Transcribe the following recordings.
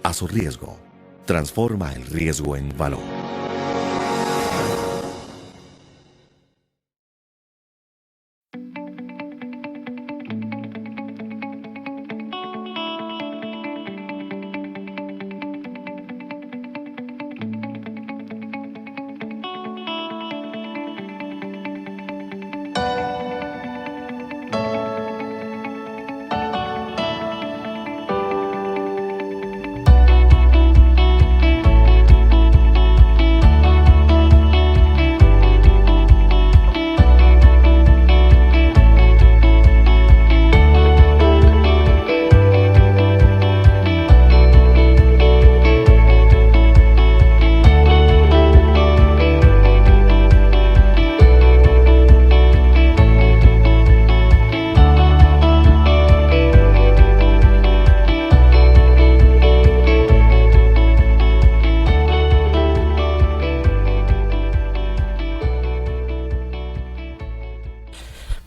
a su riesgo. Transforma el riesgo en valor.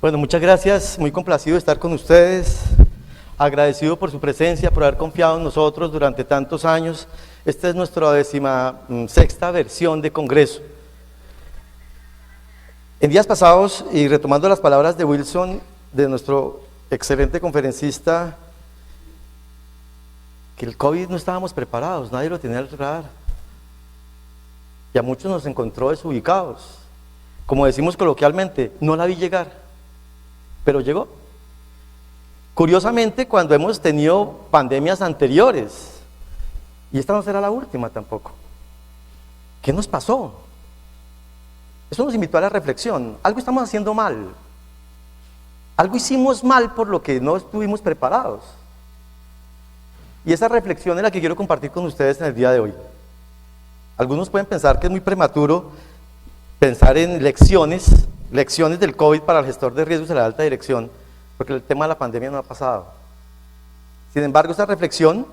Bueno, muchas gracias, muy complacido de estar con ustedes, agradecido por su presencia, por haber confiado en nosotros durante tantos años. Esta es nuestra 16ª versión de Congreso. En días pasados, y retomando las palabras de Wilson, de nuestro excelente conferencista, que el COVID no estábamos preparados, nadie lo tenía al radar. Y a muchos nos encontró desubicados. Como decimos coloquialmente, no la vi llegar. Pero llegó. Curiosamente, cuando hemos tenido pandemias anteriores, y esta no será la última tampoco, ¿qué nos pasó? Eso nos invitó a la reflexión. Algo estamos haciendo mal, algo hicimos mal por lo que no estuvimos preparados, y esa reflexión es la que quiero compartir con ustedes en el día de hoy. Algunos pueden pensar que es muy prematuro pensar en lecciones del COVID para el gestor de riesgos de la alta dirección, porque el tema de la pandemia no ha pasado. Sin embargo, esta reflexión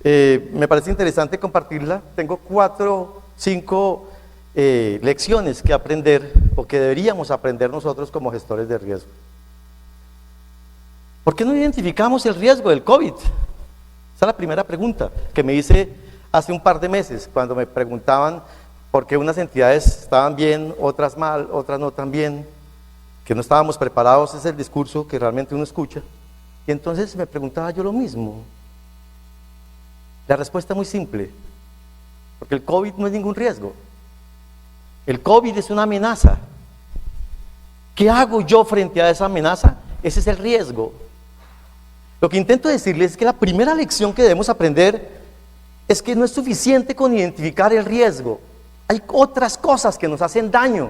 me parece interesante compartirla. Tengo 5 lecciones que aprender, o que deberíamos aprender nosotros como gestores de riesgo. ¿Por qué no identificamos el riesgo del COVID? Esa es la primera pregunta que me hice hace un par de meses, cuando me preguntaban por qué unas entidades estaban bien, otras mal, otras no tan bien, que no estábamos preparados. Es el discurso que realmente uno escucha. Y entonces me preguntaba yo lo mismo. La respuesta es muy simple, porque el COVID no es ningún riesgo. El COVID es una amenaza. ¿Qué hago yo frente a esa amenaza? Ese es el riesgo. Lo que intento decirles es que la primera lección que debemos aprender es que no es suficiente con identificar el riesgo. Hay otras cosas que nos hacen daño,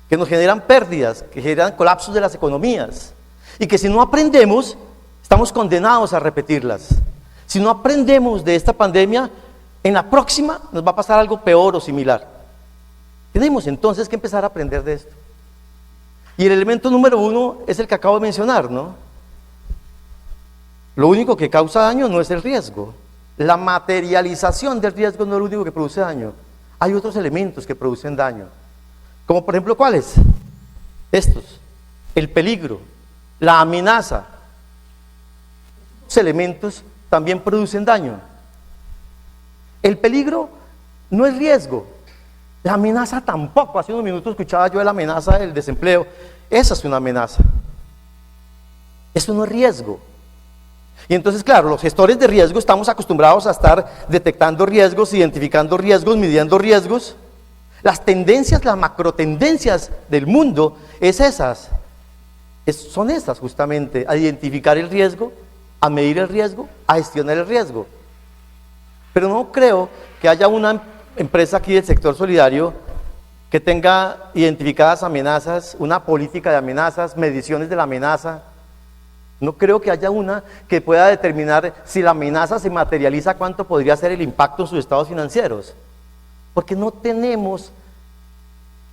que nos generan pérdidas, que generan colapsos de las economías, y que si no aprendemos, estamos condenados a repetirlas. Si no aprendemos de esta pandemia, en la próxima nos va a pasar algo peor o similar. Tenemos entonces que empezar a aprender de esto. Y el elemento número 1 es el que acabo de mencionar, ¿no? Lo único que causa daño no es el riesgo. La materialización del riesgo no es lo único que produce daño. Hay otros elementos que producen daño. Como por ejemplo, ¿cuáles? Estos: el peligro, la amenaza. Los elementos también producen daño. El peligro no es riesgo, la amenaza tampoco. Hace unos minutos escuchaba yo de la amenaza del desempleo. Esa es una amenaza. Eso no es riesgo. Y entonces, claro, los gestores de riesgo estamos acostumbrados a estar detectando riesgos, identificando riesgos, midiendo riesgos. Las tendencias, las macrotendencias del mundo son esas justamente: a identificar el riesgo, a medir el riesgo, a gestionar el riesgo. Pero no creo que haya una empresa aquí del sector solidario que tenga identificadas amenazas, una política de amenazas, mediciones de la amenaza. No creo que haya una que pueda determinar si la amenaza se materializa, cuánto podría ser el impacto en sus estados financieros. Porque no tenemos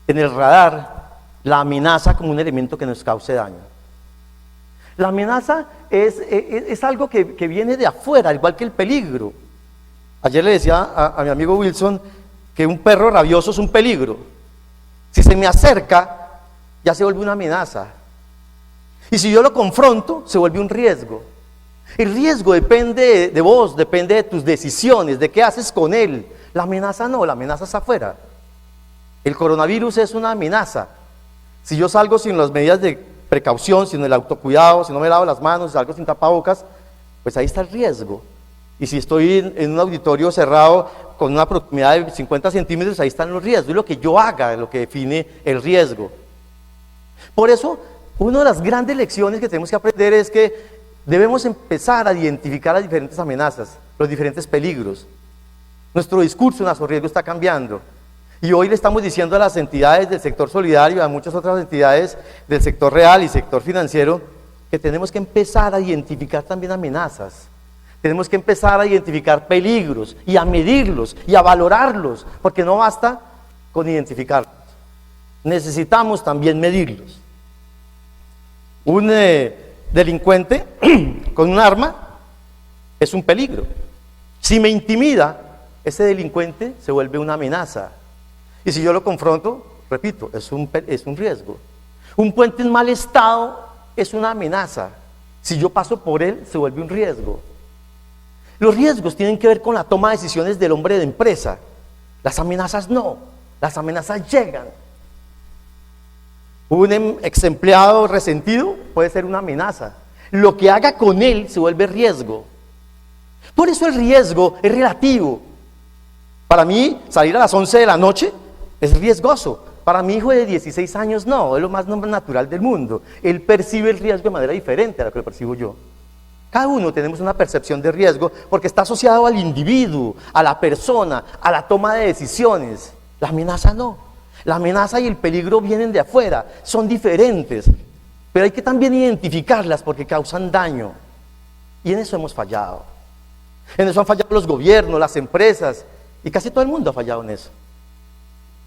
en el radar la amenaza como un elemento que nos cause daño. La amenaza es algo que viene de afuera, igual que el peligro. Ayer le decía a mi amigo Wilson que un perro rabioso es un peligro. Si se me acerca, ya se vuelve una amenaza. Y si yo lo confronto, se vuelve un riesgo. El riesgo depende de vos, depende de tus decisiones, de qué haces con él. La amenaza no, la amenaza está afuera. El coronavirus es una amenaza. Si yo salgo sin las medidas de precaución, sin el autocuidado, si no me lavo las manos, si salgo sin tapabocas, pues ahí está el riesgo. Y si estoy en un auditorio cerrado con una proximidad de 50 centímetros, ahí están los riesgos. Es lo que yo haga, lo que define el riesgo. Por eso, una de las grandes lecciones que tenemos que aprender es que debemos empezar a identificar las diferentes amenazas, los diferentes peligros. Nuestro discurso en riesgo está cambiando. Y hoy le estamos diciendo a las entidades del sector solidario, a muchas otras entidades del sector real y sector financiero, que tenemos que empezar a identificar también amenazas. Tenemos que empezar a identificar peligros y a medirlos y a valorarlos, porque no basta con identificarlos. Necesitamos también medirlos. Un delincuente con un arma es un peligro. Si me intimida, ese delincuente se vuelve una amenaza. Y si yo lo confronto, repito, es un riesgo. Un puente en mal estado es una amenaza. Si yo paso por él, se vuelve un riesgo. Los riesgos tienen que ver con la toma de decisiones del hombre de empresa. Las amenazas no, las amenazas llegan. Un ex empleado resentido puede ser una amenaza. Lo que haga con él se vuelve riesgo. Por eso el riesgo es relativo. Para mí, salir a las 11 de la noche es riesgoso. Para mi hijo de 16 años no, es lo más natural del mundo. Él percibe el riesgo de manera diferente a la que lo percibo yo. Cada uno tenemos una percepción de riesgo porque está asociado al individuo, a la persona, a la toma de decisiones. La amenaza no. La amenaza y el peligro vienen de afuera, son diferentes. Pero hay que también identificarlas porque causan daño. Y en eso hemos fallado. En eso han fallado los gobiernos, las empresas, y casi todo el mundo ha fallado en eso.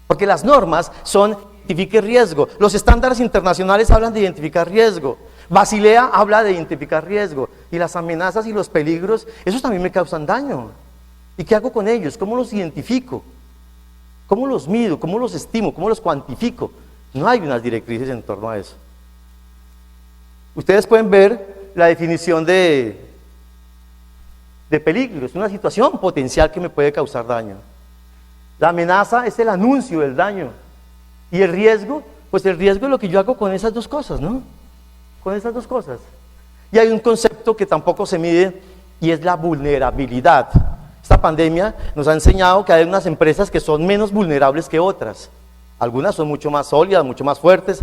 Porque las normas son identifique riesgo. Los estándares internacionales hablan de identificar riesgo. Basilea habla de identificar riesgo. Y las amenazas y los peligros, esos también me causan daño. ¿Y qué hago con ellos? ¿Cómo los identifico? ¿Cómo los mido? ¿Cómo los estimo? ¿Cómo los cuantifico? No hay unas directrices en torno a eso. Ustedes pueden ver la definición de peligro. Es una situación potencial que me puede causar daño. La amenaza es el anuncio del daño. Y el riesgo, pues el riesgo es lo que yo hago con esas dos cosas, ¿no? Con esas dos cosas. Y hay un concepto que tampoco se mide y es la vulnerabilidad. Esta pandemia nos ha enseñado que hay unas empresas que son menos vulnerables que otras. Algunas son mucho más sólidas, mucho más fuertes.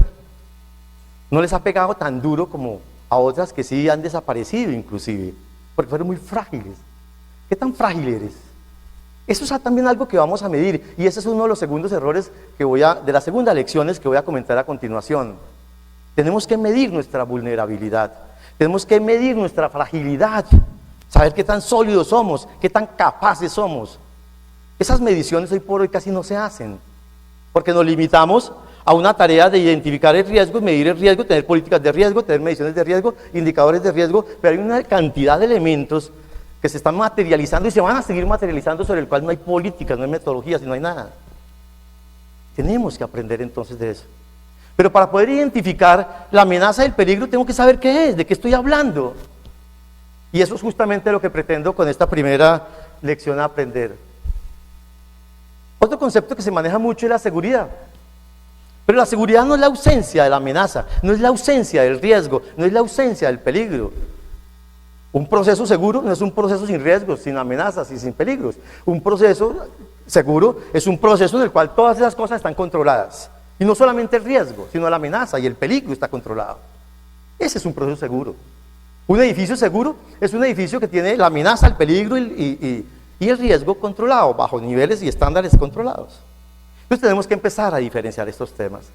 No les ha pegado tan duro como a otras que sí han desaparecido inclusive, porque fueron muy frágiles. ¿Qué tan frágil eres? Eso es también algo que vamos a medir y ese es uno de los segundos errores de las segundas lecciones que voy a comentar a continuación. Tenemos que medir nuestra vulnerabilidad, tenemos que medir nuestra fragilidad, saber qué tan sólidos somos, qué tan capaces somos. Esas mediciones hoy por hoy casi no se hacen, porque nos limitamos a una tarea de identificar el riesgo, medir el riesgo, tener políticas de riesgo, tener mediciones de riesgo, indicadores de riesgo, pero hay una cantidad de elementos que se están materializando y se van a seguir materializando sobre el cual no hay políticas, no hay metodologías y no hay nada. Tenemos que aprender entonces de eso. Pero para poder identificar la amenaza del peligro tengo que saber qué es, de qué estoy hablando. Y eso es justamente lo que pretendo con esta primera lección aprender. Otro concepto que se maneja mucho es la seguridad. Pero la seguridad no es la ausencia de la amenaza, no es la ausencia del riesgo, no es la ausencia del peligro. Un proceso seguro no es un proceso sin riesgos, sin amenazas y sin peligros. Un proceso seguro es un proceso en el cual todas esas cosas están controladas. Y no solamente el riesgo, sino la amenaza y el peligro está controlado. Ese es un proceso seguro. Un edificio seguro es un edificio que tiene la amenaza, el peligro y el riesgo controlado, bajo niveles y estándares controlados. Entonces tenemos que empezar a diferenciar estos temas.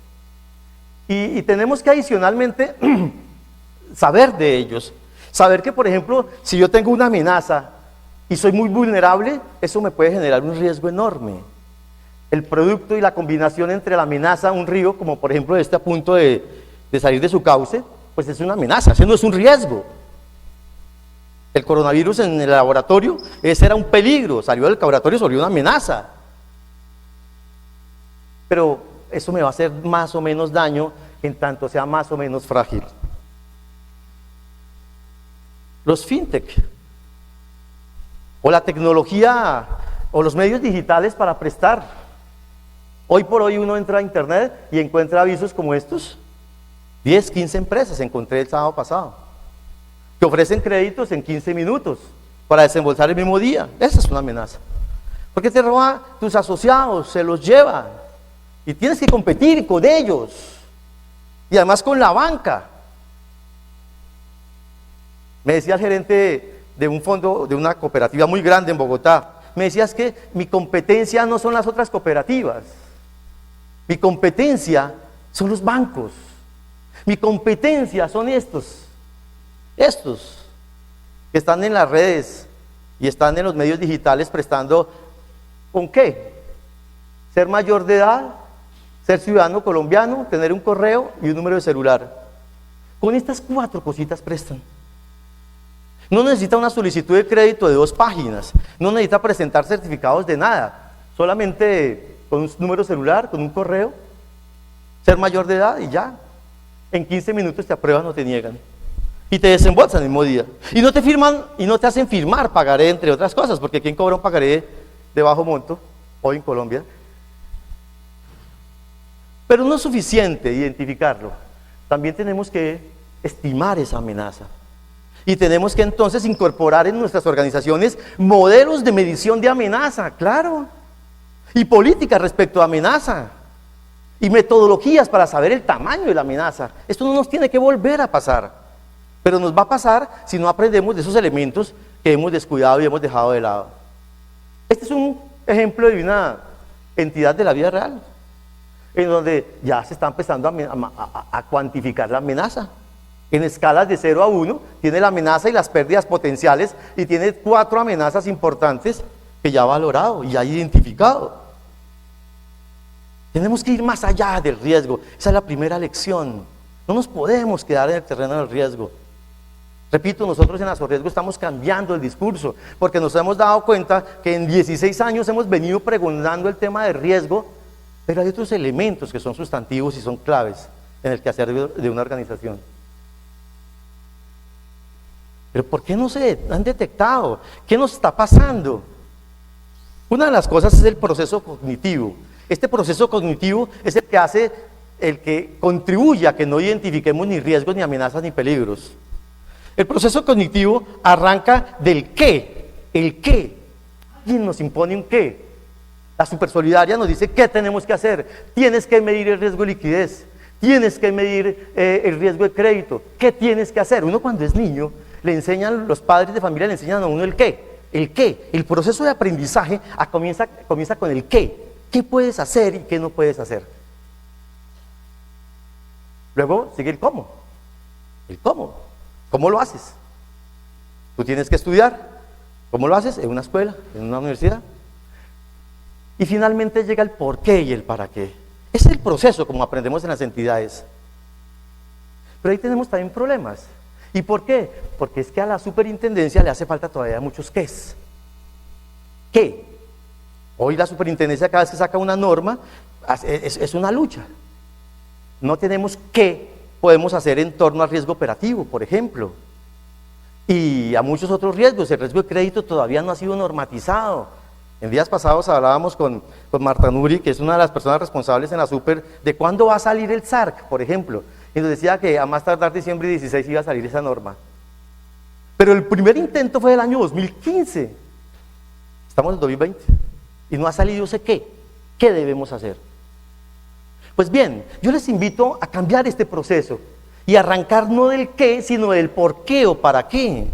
Y tenemos que adicionalmente saber de ellos. Saber que, por ejemplo, si yo tengo una amenaza y soy muy vulnerable, eso me puede generar un riesgo enorme. El producto y la combinación entre la amenaza, un río, como por ejemplo este a punto de salir de su cauce, pues es una amenaza, ese no es un riesgo. El coronavirus en el laboratorio, ese era un peligro, salió del laboratorio sobre una amenaza. Pero eso me va a hacer más o menos daño en tanto sea más o menos frágil. los fintech, o la tecnología, o los medios digitales para prestar. Hoy por hoy uno entra a internet y encuentra avisos como estos. 10, 15 empresas encontré el sábado pasado, que ofrecen créditos en 15 minutos para desembolsar el mismo día. Esa es una amenaza. Porque te roba tus asociados, se los lleva. Y tienes que competir con ellos. Y además con la banca. Me decía el gerente de un fondo, de una cooperativa muy grande en Bogotá, me decía: es que mi competencia no son las otras cooperativas. Mi competencia son los bancos. Mi competencia son estos que están en las redes y están en los medios digitales prestando, ¿con qué? Ser mayor de edad, ser ciudadano colombiano, tener un correo y un número de celular. Con estas 4 cositas prestan. No necesita una solicitud de crédito de 2 páginas, no necesita presentar certificados de nada, solamente con un número de celular, con un correo, ser mayor de edad y ya. En 15 minutos te aprueban o te niegan. Y te desembolsan el mismo día. Y no te firman, y no te hacen firmar pagaré, entre otras cosas, porque ¿quién cobra un pagaré de bajo monto hoy en Colombia? Pero no es suficiente identificarlo. También tenemos que estimar esa amenaza. Y tenemos que entonces incorporar en nuestras organizaciones modelos de medición de amenaza, claro. Y políticas respecto a amenaza. Y metodologías para saber el tamaño de la amenaza. Esto no nos tiene que volver a pasar, pero nos va a pasar si no aprendemos de esos elementos que hemos descuidado y hemos dejado de lado. Este es un ejemplo de una entidad de la vida real, en donde ya se está empezando a cuantificar la amenaza. En escalas de 0 a 1, tiene la amenaza y las pérdidas potenciales, y tiene 4 amenazas importantes que ya ha valorado y ha identificado. Tenemos que ir más allá del riesgo. Esa es la primera lección. No nos podemos quedar en el terreno del riesgo. Repito, nosotros en Azorriesgo estamos cambiando el discurso, porque nos hemos dado cuenta que en 16 años hemos venido pregonando el tema de riesgo, pero hay otros elementos que son sustantivos y son claves en el quehacer de una organización. Pero ¿por qué no se han detectado? ¿Qué nos está pasando? Una de las cosas es el proceso cognitivo. Este proceso cognitivo es el que contribuye a que no identifiquemos ni riesgos, ni amenazas, ni peligros. El proceso cognitivo arranca del qué, el qué. Alguien nos impone un qué. La supersolidaria nos dice qué tenemos que hacer. Tienes que medir el riesgo de liquidez, tienes que medir el riesgo de crédito. ¿Qué tienes que hacer? Uno cuando es niño, los padres de familia le enseñan a uno el qué. El qué, el proceso de aprendizaje comienza con el qué. ¿Qué puedes hacer y qué no puedes hacer? Luego sigue el cómo. El cómo. ¿Cómo lo haces? Tú tienes que estudiar. ¿Cómo lo haces? En una escuela, en una universidad. Y finalmente llega el por qué y el para qué. Ese es el proceso como aprendemos en las entidades. Pero ahí tenemos también problemas. ¿Y por qué? Porque es que a la superintendencia le hace falta todavía muchos qués. ¿Qué? Hoy la superintendencia, cada vez que saca una norma, es una lucha. No tenemos qué podemos hacer en torno al riesgo operativo, por ejemplo. Y a muchos otros riesgos. El riesgo de crédito todavía no ha sido normatizado. En días pasados hablábamos con Marta Nuri, que es una de las personas responsables en la Super, de cuándo va a salir el SARC, por ejemplo. Y nos decía que a más tardar diciembre 16 iba a salir esa norma. Pero el primer intento fue del año 2015. Estamos en 2020. Y no ha salido ese qué. ¿Qué debemos hacer? Pues bien, yo les invito a cambiar este proceso y arrancar no del qué, sino del por qué o para qué.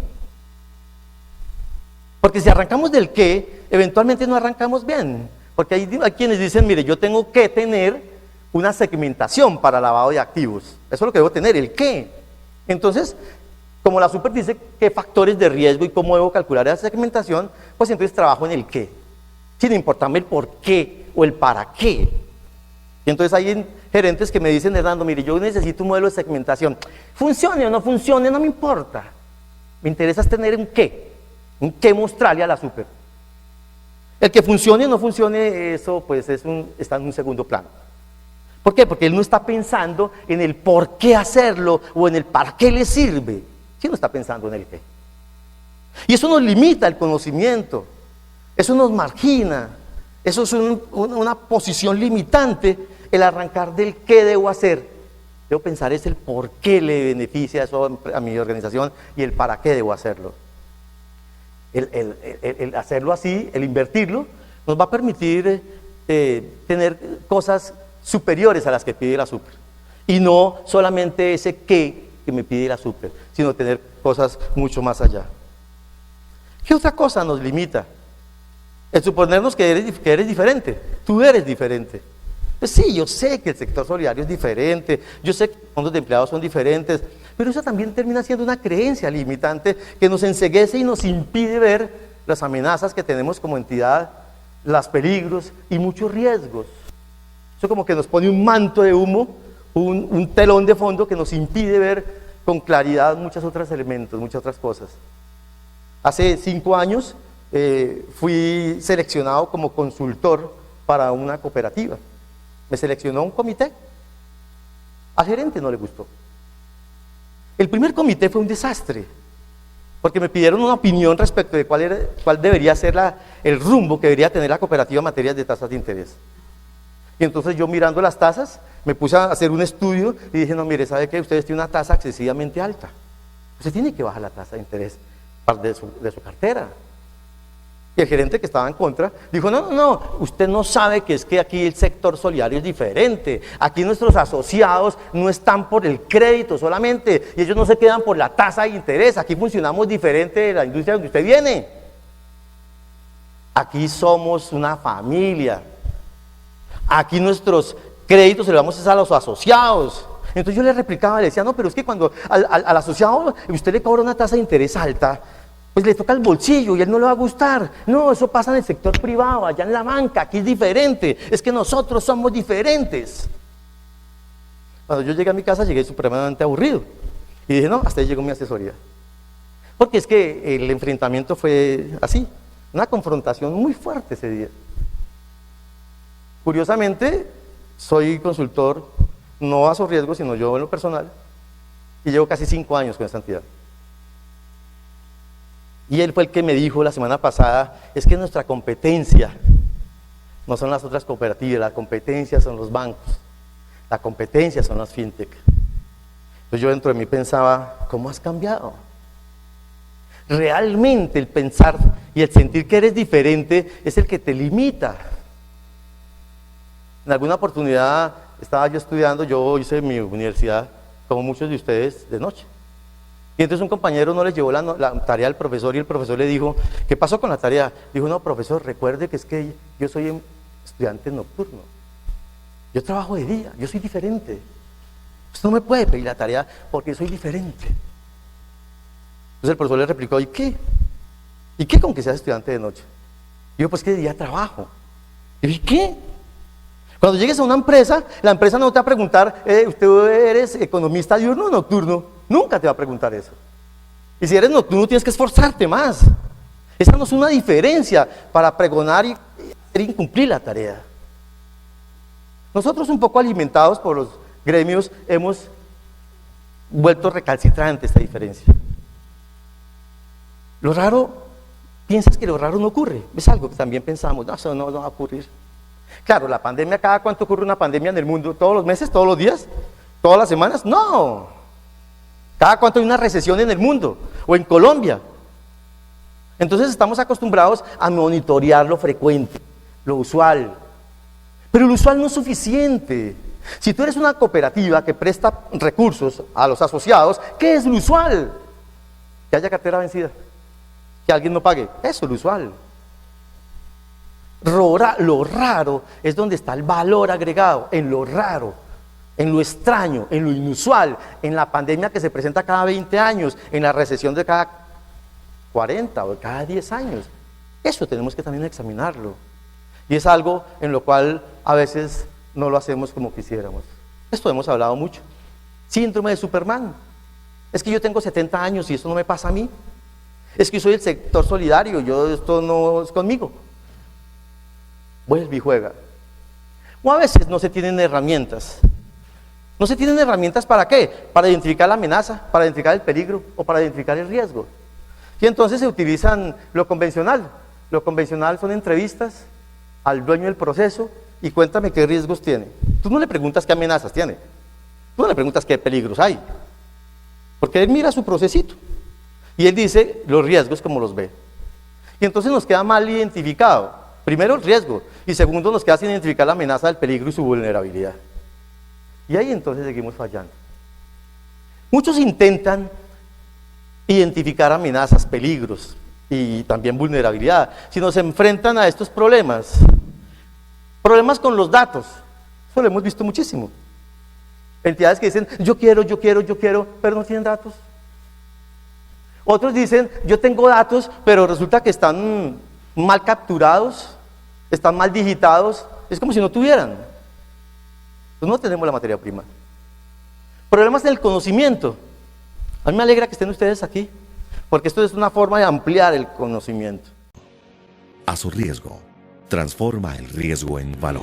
Porque si arrancamos del qué, eventualmente no arrancamos bien. Porque hay quienes dicen, mire, yo tengo que tener una segmentación para lavado de activos. Eso es lo que debo tener, el qué. Entonces, como la Super dice qué factores de riesgo y cómo debo calcular esa segmentación, pues entonces trabajo en el qué, sin importarme el por qué o el para qué. Y entonces hay gerentes que me dicen, Hernando, mire, yo necesito un modelo de segmentación. Funcione o no funcione, no me importa. Me interesa es tener un qué mostrarle a la Super. El que funcione o no funcione, eso pues está en un segundo plano. ¿Por qué? Porque él no está pensando en el por qué hacerlo o en el para qué le sirve. ¿Quién no está pensando en el qué? Y eso nos limita el conocimiento, eso nos margina, eso es una posición limitante, el arrancar del qué debo hacer. Debo pensar es el por qué le beneficia eso a mi organización y el para qué debo hacerlo. El hacerlo así, el invertirlo, nos va a permitir tener cosas superiores a las que pide la super. Y no solamente ese qué que me pide la super, sino tener cosas mucho más allá. ¿Qué otra cosa nos limita? El suponernos que eres diferente. Tú eres diferente. Pues sí, yo sé que el sector solidario es diferente, yo sé que los fondos de empleados son diferentes, pero eso también termina siendo una creencia limitante que nos enceguece y nos impide ver las amenazas que tenemos como entidad, los peligros y muchos riesgos. Eso como que nos pone un manto de humo, un telón de fondo que nos impide ver con claridad muchos otros elementos, muchas otras cosas. Hace 5 años fui seleccionado como consultor para una cooperativa. Me seleccionó un comité. Al gerente no le gustó. El primer comité fue un desastre, porque me pidieron una opinión respecto de cuál debería ser el rumbo que debería tener la cooperativa en materia de tasas de interés. Y entonces yo, mirando las tasas, me puse a hacer un estudio y dije, no, mire, ¿sabe qué? Ustedes tienen una tasa excesivamente alta. Usted tiene que bajar la tasa de interés de su cartera. Y el gerente, que estaba en contra, dijo, no, usted no sabe que es que aquí el sector solidario es diferente. Aquí nuestros asociados no están por el crédito solamente, y ellos no se quedan por la tasa de interés. Aquí funcionamos diferente de la industria donde usted viene. Aquí somos una familia. Aquí nuestros créditos se los damos a los asociados. Entonces yo le replicaba, le decía, no, pero es que cuando al asociado usted le cobra una tasa de interés alta, pues le toca el bolsillo y a él no le va a gustar. No, eso pasa en el sector privado, allá en la banca, aquí es diferente. Es que nosotros somos diferentes. Cuando yo llegué a mi casa, llegué supremamente aburrido. Y dije, no, hasta ahí llegó mi asesoría. Porque es que el enfrentamiento fue así, una confrontación muy fuerte ese día. Curiosamente, soy consultor, no a riesgo, sino yo en lo personal, y llevo casi 5 años con esta entidad. Y él fue el que me dijo la semana pasada, es que nuestra competencia no son las otras cooperativas, la competencia son los bancos, la competencia son las fintech. Entonces yo dentro de mí pensaba, ¿cómo has cambiado? Realmente el pensar y el sentir que eres diferente es el que te limita. En alguna oportunidad estaba yo estudiando, yo hice mi universidad, como muchos de ustedes, de noche. Y entonces un compañero no les llevó la tarea al profesor y el profesor le dijo, ¿qué pasó con la tarea? Dijo, no, profesor, recuerde que es que yo soy estudiante nocturno. Yo trabajo de día, yo soy diferente. Usted no me puede pedir la tarea porque soy diferente. Entonces el profesor le replicó, ¿y qué? ¿Y qué con que seas estudiante de noche? Dijo, pues que de día trabajo. ¿Y qué? Cuando llegues a una empresa, la empresa no te va a preguntar, ¿usted eres economista diurno o nocturno? Nunca te va a preguntar eso. Y si eres nocturno tienes que esforzarte más. Esa no es una diferencia para pregonar y hacer incumplir la tarea. Nosotros, un poco alimentados por los gremios, hemos vuelto recalcitrante esta diferencia. Lo raro, piensas que lo raro no ocurre. Es algo que también pensamos, no, eso no va a ocurrir. Claro, la pandemia, ¿cada cuánto ocurre una pandemia en el mundo? ¿Todos los meses? ¿Todos los días? ¿Todas las semanas? No. ¿Cada cuánto hay una recesión en el mundo? ¿O en Colombia? Entonces estamos acostumbrados a monitorear lo frecuente, lo usual. Pero lo usual no es suficiente. Si tú eres una cooperativa que presta recursos a los asociados, ¿qué es lo usual? Que haya cartera vencida, que alguien no pague, eso es lo usual. Lo raro es donde está el valor agregado, en lo raro, en lo extraño, en lo inusual, en la pandemia que se presenta cada 20 años, en la recesión de cada 40 o cada 10 años. Eso tenemos que también examinarlo. Y es algo en lo cual a veces no lo hacemos como quisiéramos. Esto hemos hablado mucho. Síndrome de Superman. Es que yo tengo 70 años y esto no me pasa a mí. Es que soy el sector solidario, esto no es conmigo. Vuelve y juega. O a veces no se tienen herramientas. ¿No se tienen herramientas para qué? Para identificar la amenaza, para identificar el peligro o para identificar el riesgo. Y entonces se utilizan lo convencional. Lo convencional son entrevistas al dueño del proceso y cuéntame qué riesgos tiene. Tú no le preguntas qué amenazas tiene. Tú no le preguntas qué peligros hay. Porque él mira su procesito y él dice los riesgos como los ve. Y entonces nos queda mal identificado. Primero el riesgo y segundo nos queda sin identificar la amenaza del peligro y su vulnerabilidad. Y ahí entonces seguimos fallando. Muchos intentan identificar amenazas, peligros y también vulnerabilidad. Si nos enfrentan a estos problemas con los datos, eso lo hemos visto muchísimo. Entidades que dicen, yo quiero, pero no tienen datos. Otros dicen, yo tengo datos, pero resulta que están mal capturados, están mal digitados, es como si no tuvieran. Pues no tenemos la materia prima. Problemas en el conocimiento. A mí me alegra que estén ustedes aquí, porque esto es una forma de ampliar el conocimiento. A su riesgo, transforma el riesgo en valor.